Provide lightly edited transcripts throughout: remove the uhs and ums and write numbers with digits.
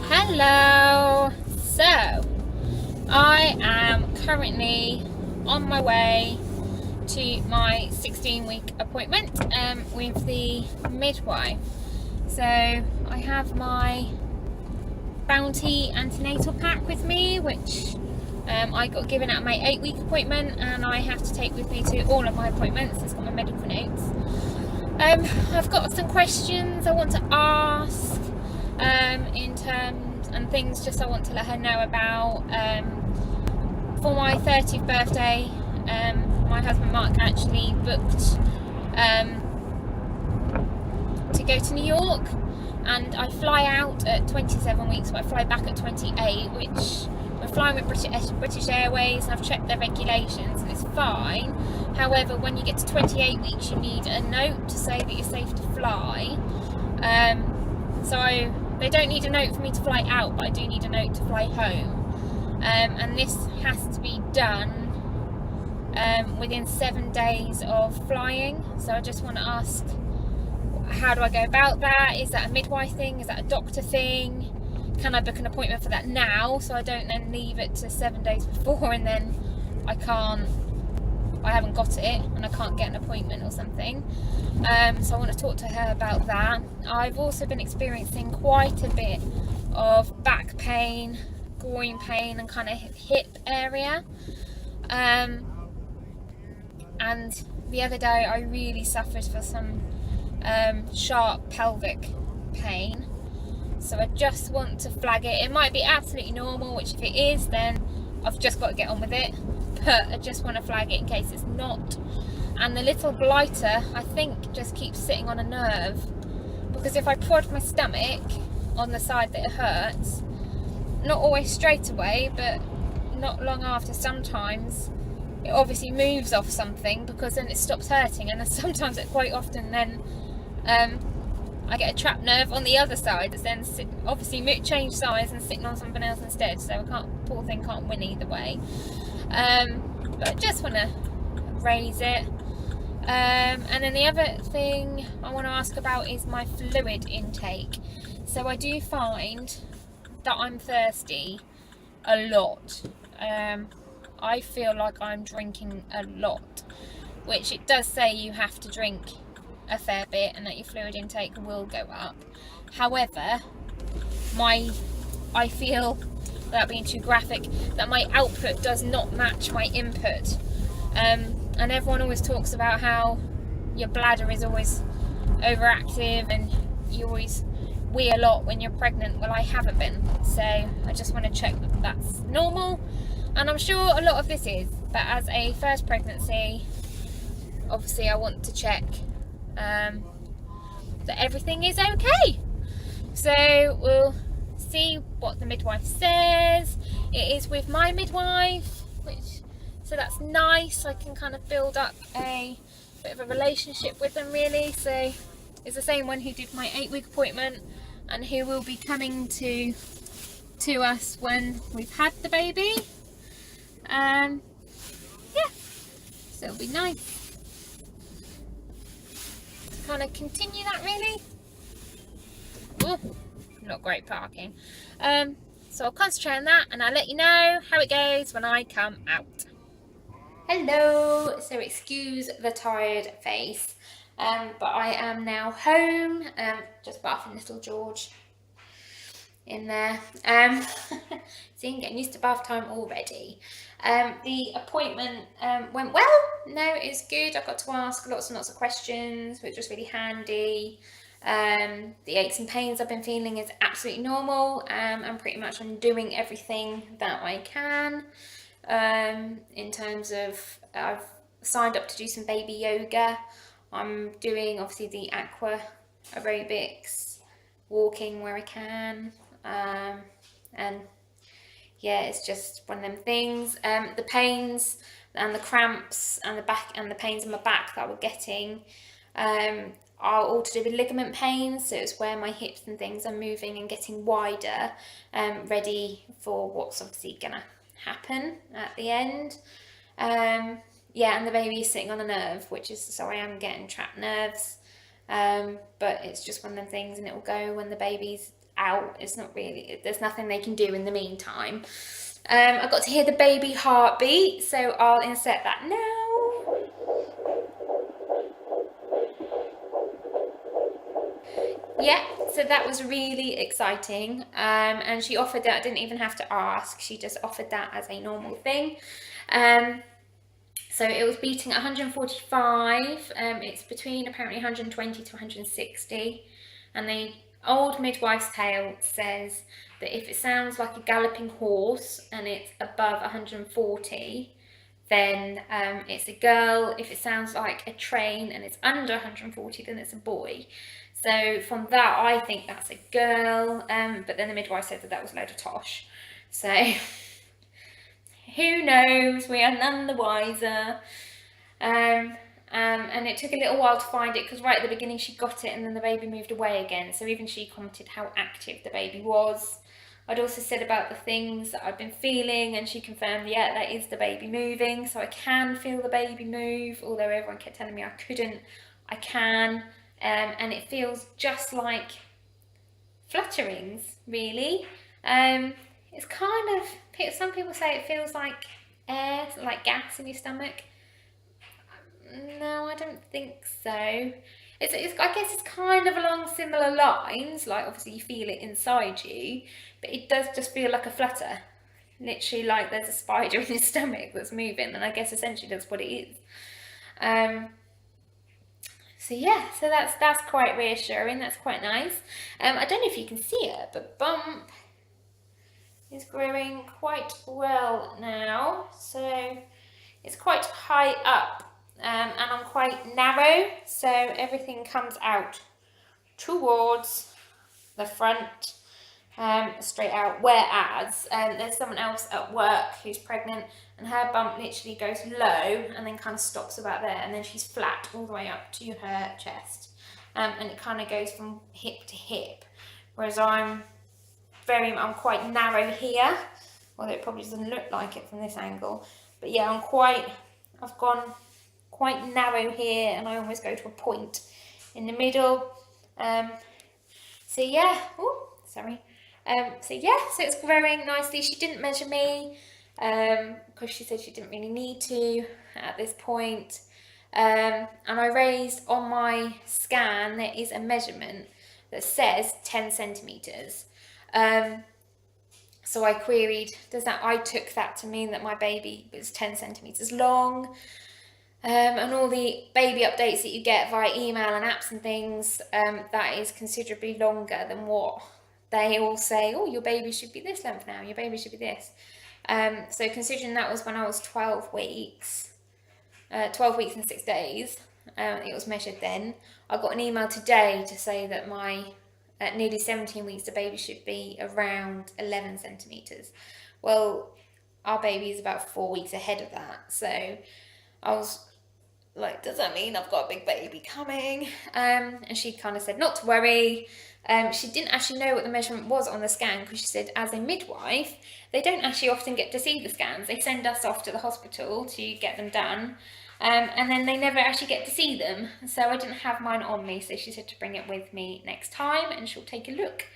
Hello! So, I am currently on my way to my 16-week appointment with the midwife. So, I have my Bounty antenatal pack with me, which I got given at my 8-week appointment, and I have to take with me to all of my appointments. It's got my medical notes. I've got some questions I want to ask in terms and things just I want to let her know about. For my 30th birthday, my husband Mark actually booked to go to New York, and I fly out at 27 weeks, but I fly back at 28, which we're flying with British Airways, and I've checked their regulations and it's fine. However, when you get to 28 weeks, you need a note to say that you're safe to fly. So they don't need a note for me to fly out, but I do need a note to fly home. And this has to be done within 7 days of flying. So I just want to ask, how do I go about that? Is that a midwife thing? Is that a doctor thing? Can I book an appointment for that now, so I don't then leave it to 7 days before and then I haven't got it and I can't get an appointment or something. So I want to talk to her about that. I've also been experiencing quite a bit of back pain, groin pain, and kind of hip area. And the other day I really suffered for some sharp pelvic pain. So I just want to flag it. It might be absolutely normal, which if it is, then I've just got to get on with it. But I just want to flag it in case it's not. And the little blighter, I think, just keeps sitting on a nerve. Because if I prod my stomach on the side that it hurts, not always straight away, but not long after, sometimes it obviously moves off something, because then it stops hurting. And sometimes, quite often, then I get a trapped nerve on the other side that's then obviously change size and sitting on something else instead. So poor thing can't win either way. But I just want to raise it. And then the other thing I want to ask about is my fluid intake. So I do find that I'm thirsty a lot. I feel like I'm drinking a lot, which it does say you have to drink a fair bit and that your fluid intake will go up. However, I feel, without being too graphic, that my output does not match my input. And everyone always talks about how your bladder is always overactive and you always wee a lot when you're pregnant. Well, I haven't been, so I just want to check that that's normal, and I'm sure a lot of this is, but as a first pregnancy, obviously I want to check that everything is okay. So we'll see what the midwife says. It is with my midwife, so that's nice. I can kind of build up a bit of a relationship with them, really. So it's the same one who did my 8-week appointment and who will be coming to us when we've had the baby. Yeah, so it'll be nice to kind of continue that, really. Ooh, not great parking. So I'll concentrate on that and I'll let you know how it goes when I come out. Hello, so excuse the tired face, but I am now home, just bathing little George in there. See, I'm getting used to bath time already. The appointment went well. No, it's good. I got to ask lots and lots of questions, which was really handy. The aches and pains I've been feeling is absolutely normal, and pretty much I'm doing everything that I can. In terms of, I've signed up to do some baby yoga. I'm doing obviously the aqua aerobics, walking where I can, and yeah, it's just one of them things. The pains and the cramps and the pains in my back that I was getting are all to do with ligament pains. So it's where my hips and things are moving and getting wider, ready for what's obviously gonna happen at the end. Yeah, and the baby is sitting on a nerve, which is, so I am getting trapped nerves. But it's just one of them things, and it will go when the baby's out. It's not really, there's nothing they can do in the meantime. I got to hear the baby heartbeat, so I'll insert that now. Yeah, so that was really exciting. And she offered that, I didn't even have to ask, she just offered that as a normal thing. So it was beating 145. It's between apparently 120 to 160. And the old midwife's tale says that if it sounds like a galloping horse and it's above 140, then it's a girl. If it sounds like a train and it's under 140, then it's a boy. So from that, I think that's a girl. But then the midwife said that that was a load of tosh. So who knows? We are none the wiser. And it took a little while to find it, because right at the beginning she got it and then the baby moved away again. So even she commented how active the baby was. I'd also said about the things that I've been feeling, and she confirmed, yeah, that is the baby moving. So I can feel the baby move, although everyone kept telling me I couldn't. I can. And it feels just like flutterings, really. It's kind of, some people say it feels like air, like gas in your stomach. No, I don't think so. I guess it's kind of along similar lines, like obviously you feel it inside you, but it does just feel like a flutter. Literally like there's a spider in your stomach that's moving, and I guess essentially that's what it is. So yeah, so that's quite reassuring, that's quite nice. I don't know if you can see it, but Bump is growing quite well now, so it's quite high up, and I'm quite narrow, so everything comes out towards the front, straight out, whereas there's someone else at work who's pregnant, and her bump literally goes low and then kind of stops about there, and then she's flat all the way up to her chest, and it kind of goes from hip to hip, whereas I'm quite narrow here, although it probably doesn't look like it from this angle, but yeah, I've gone quite narrow here, and I always go to a point in the middle. So yeah, so it's growing nicely. She didn't measure me, because she said she didn't really need to at this point. And I raised on my scan, there is a measurement that says 10 centimetres. So I queried, I took that to mean that my baby was 10 centimetres long. And all the baby updates that you get via email and apps and things, that is considerably longer than what they all say. Oh, your baby should be this length now, your baby should be this. So considering that was when I was 12 weeks and 6 days, it was measured then. I got an email today to say that at nearly 17 weeks, the baby should be around 11 centimetres. Well, our baby is about 4 weeks ahead of that. So I was like, does that mean I've got a big baby coming? And she kind of said not to worry. She didn't actually know what the measurement was on the scan, because she said as a midwife, they don't actually often get to see the scans. They send us off to the hospital to get them done. And then they never actually get to see them. So I didn't have mine on me, so she said to bring it with me next time and she'll take a look.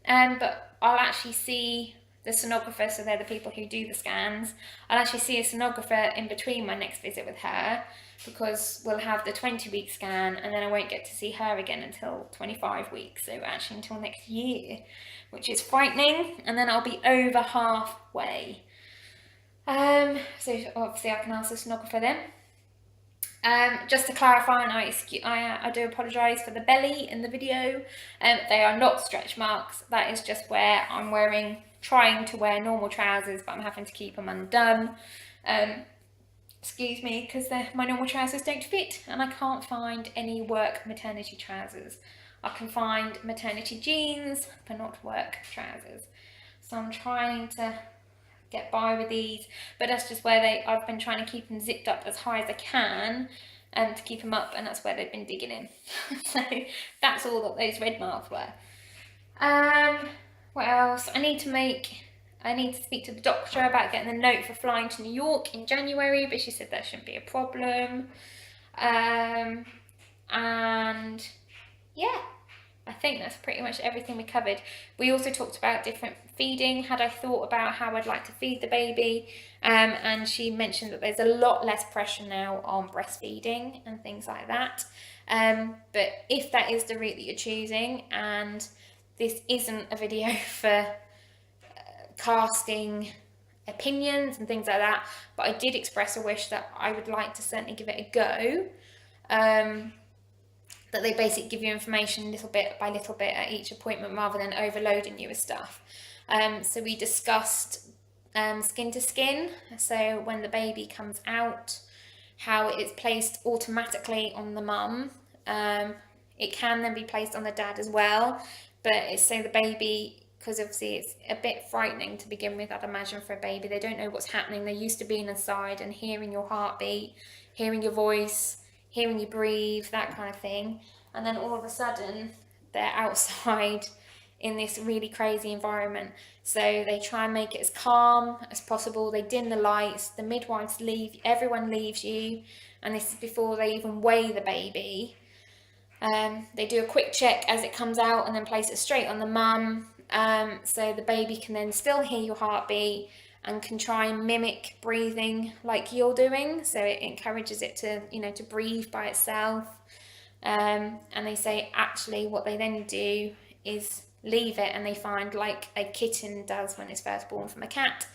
But I'll actually see the sonographer, so they're the people who do the scans. I'll actually see a sonographer in between my next visit with her, because we'll have the 20-week scan, and then I won't get to see her again until 25 weeks, so actually until next year, which is frightening, and then I'll be over halfway. So obviously I can ask the sonographer then. Just to clarify, and I do apologise for the belly in the video. They are not stretch marks. That is just where I'm trying to wear normal trousers, but I'm having to keep them undone. Excuse me, because my normal trousers don't fit, and I can't find any work maternity trousers. I can find maternity jeans, but not work trousers. So I'm trying to get by with these, but that's just where I've been trying to keep them zipped up as high as I can, to keep them up, and that's where they've been digging in. So that's all that those red marks were. What else? I need to speak to the doctor about getting the note for flying to New York in January, but she said that shouldn't be a problem. And yeah, I think that's pretty much everything we covered. We also talked about different feeding. Had I thought about how I'd like to feed the baby? And she mentioned that there's a lot less pressure now on breastfeeding and things like that. But if that is the route that you're choosing, and this isn't a video for casting opinions and things like that, but I did express a wish that I would like to certainly give it a go. That they basically give you information little bit by little bit at each appointment rather than overloading you with stuff. So we discussed skin to skin, so when the baby comes out, how it's placed automatically on the mum. It can then be placed on the dad as well, but it's so the baby, because obviously it's a bit frightening to begin with, I'd imagine, for a baby. They don't know what's happening. They're used to being inside and hearing your heartbeat, hearing your voice, hearing you breathe, that kind of thing. And then all of a sudden, they're outside in this really crazy environment. So they try and make it as calm as possible. They dim the lights, the midwives leave, everyone leaves you. And this is before they even weigh the baby. They do a quick check as it comes out and then place it straight on the mum. So the baby can then still hear your heartbeat and can try and mimic breathing like you're doing. So it encourages it to, to breathe by itself. And they say actually what they then do is leave it, and they find, like a kitten does when it's first born from a cat,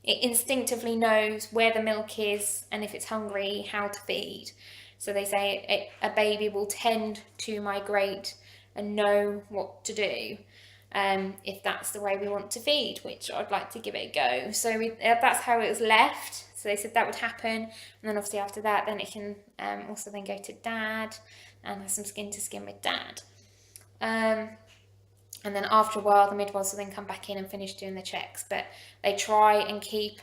it instinctively knows where the milk is and if it's hungry, how to feed. So they say a baby will tend to migrate and know what to do. If that's the way we want to feed, which I'd like to give it a go. So that's how it was left. So they said that would happen, and then obviously after that, then it can also then go to dad and have some skin to skin with dad. And then after a while, the midwives will then come back in and finish doing the checks. But they try and keep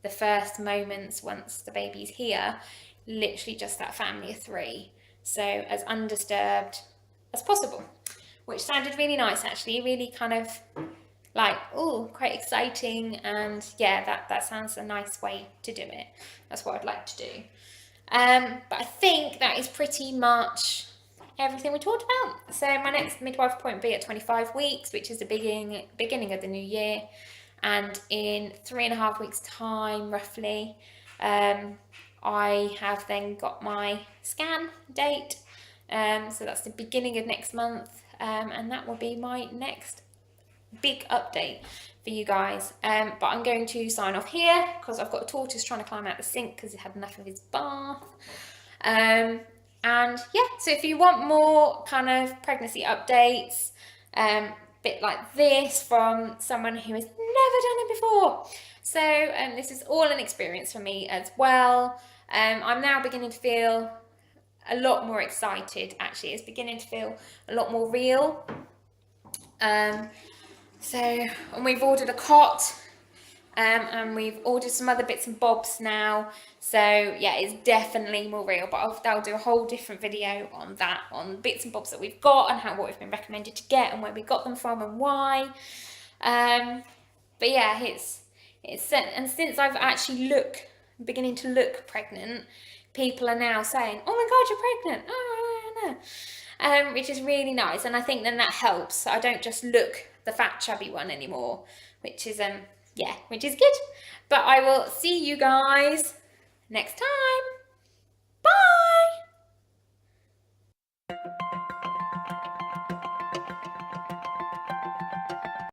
the first moments once the baby's here, literally just that family of 3. So as undisturbed as possible. Which sounded really nice, actually, really kind of like, oh, quite exciting. And yeah, that sounds a nice way to do it. That's what I'd like to do. But I think that is pretty much everything we talked about. So my next midwife appointment will be at 25 weeks, which is the beginning of the new year. And in 3.5 weeks' time, roughly, I have then got my scan date. So that's the beginning of next month. And that will be my next big update for you guys. But I'm going to sign off here because I've got a tortoise trying to climb out the sink because he had enough of his bath. And yeah, so if you want more kind of pregnancy updates, bit like this from someone who has never done it before. So this is all an experience for me as well. I'm now beginning to feel a lot more excited, actually. It's beginning to feel a lot more real. And we've ordered a cot, and we've ordered some other bits and bobs now. So yeah, it's definitely more real, but I'll do a whole different video on that, on bits and bobs that we've got and what we've been recommended to get and where we got them from and why. But yeah, it's and since I've actually beginning to look pregnant, people are now saying, oh my God, you're pregnant. Oh, no. Which is really nice. And I think then that helps. I don't just look the fat, chubby one anymore, which is, which is good. But I will see you guys next time. Bye.